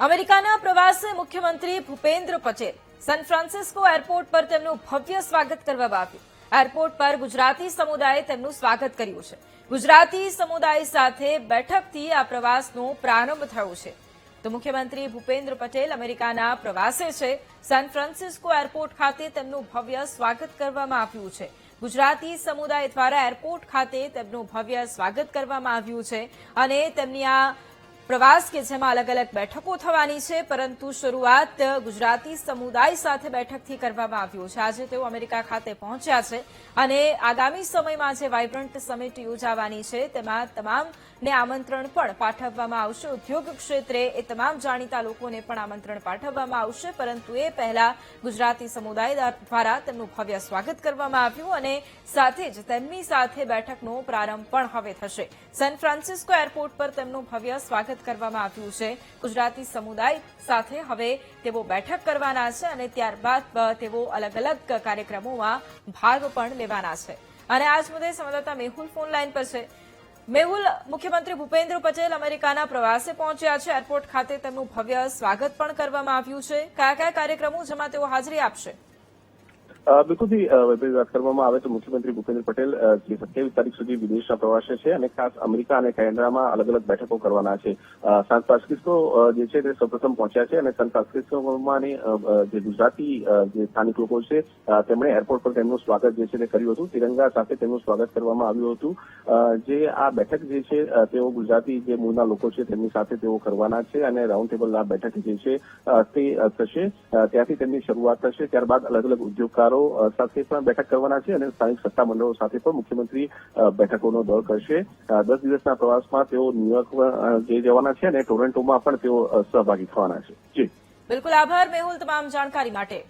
અમેરિકાના પ્રવાસે મુખ્યમંત્રી Bhupendra Patel San Francisco airport પર તેમનું ભવ્ય સ્વાગત કરવામાં આવ્યું. એરપોર્ટ પર ગુજરાતી સમુદાયે તેમનું સ્વાગત કર્યું છે. ગુજરાતી સમુદાય સાથે બેઠકથી આ પ્રવાસનો પ્રારંભ થયો છે. તો મુખ્યમંત્રી ભૂપેન્દ્ર પટેલ અમેરિકાના પ્રવાસે છે. સાન ફ્રાન્સિસ્કો એરપોર્ટ ખાતે તેમનું ભવ્ય સ્વાગત કરવામાં આવ્યું છે. ગુજરાતી સમુદાય દ્વારા એરપોર્ટ ખાતે તેમનું ભવ્ય સ્વાગત કરવામાં આવ્યું છે અને તેમની આ પ્રવાસ કે જેમાં અલગ અલગ બેઠકો થવાની છે, પરંતુ શરૂઆત ગુજરાતી સમુદાય સાથે બેઠકથી કરવામાં આવ્યું છે. આજે તેઓ અમેરિકા ખાતે પહોંચ્યા છે અને આગામી સમયમાં જે વાઇબ્રન્ટ સમિટ યોજાવાની છે તેમાં તમામને આમંત્રણ પણ પાઠવવામાં આવશે. ઉદ્યોગ ક્ષેત્રે એ તમામ જાણીતા લોકોને પણ આમંત્રણ પાઠવવામાં આવશે, પરંતુ એ પહેલા ગુજરાતી સમુદાય દ્વારા તેમનું ભવ્ય સ્વાગત કરવામાં આવ્યું અને સાથે જ તેમની સાથે બેઠકનો પ્રારંભ પણ હવે થશે. સાન ફ્રાન્સિસ્કો એરપોર્ટ પર તેમનું ભવ્ય સ્વાગત કરવામાં આવ્યું છે. ગુજરાતી સમુદાય સાથે હવે તેઓ બેઠક કરવાના છે અને ત્યારબાદ તેઓ અલગ અલગ કાર્યક્રમોમાં ભાગ પણ લેવાના છે. અને આજ મુદ્દે સંવાદદાતા મેહુલ ફોન લાઈન પર છે. મેહુલ, મુખ્યમંત્રી ભૂપેન્દ્ર પટેલ અમેરિકાના પ્રવાસે પહોંચ્યા છે. એરપોર્ટ ખાતે તેમનું ભવ્ય સ્વાગત પણ કરવામાં આવ્યું છે. કયા કયા કાર્યક્રમો જેમાં તેઓ હાજરી આપશે? બિલકુલથી વાત કરવામાં આવે તો મુખ્યમંત્રી ભૂપેન્દ્ર પટેલ જે 27 તારીખ સુધી વિદેશના પ્રવાસે છે અને ખાસ અમેરિકા અને કેનેડામાં અલગ અલગ બેઠકો કરવાના છે. સાન ફ્રાન્સિસ્કો જે છે તે સૌપ્રથમ પહોંચ્યા છે અને સાન ફ્રાન્સિસ્કોમાં જે ગુજરાતી જે સ્થાનિક લોકો છે તેમણે એરપોર્ટ પર તેમનું સ્વાગત જે છે તે કર્યું હતું. તિરંગા સાથે તેમનું સ્વાગત કરવામાં આવ્યું હતું. જે આ બેઠક જે છે તેઓ ગુજરાતી જે મૂળના લોકો છે તેમની સાથે તેઓ કરવાના છે અને રાઉન્ડ ટેબલ આ બેઠક જે છે તે થશે. ત્યાંથી તેમની શરૂઆત થશે. ત્યારબાદ અલગ અલગ ઉદ્યોગકારો સાથે પણ બેઠક કરવાના છે અને સ્થાનિક સત્તામંડળો સાથે પણ મુખ્યમંત્રી બેઠકોનો દોર કરશે. 10 દિવસના પ્રવાસમાં તેઓ ન્યુયોર્ક જવાના છે અને ટોરન્ટોમાં પણ તેઓ સહભાગી થવાના છે. જી બિલકુલ, આભાર મેહુલ તમામ જાણકારી માટે.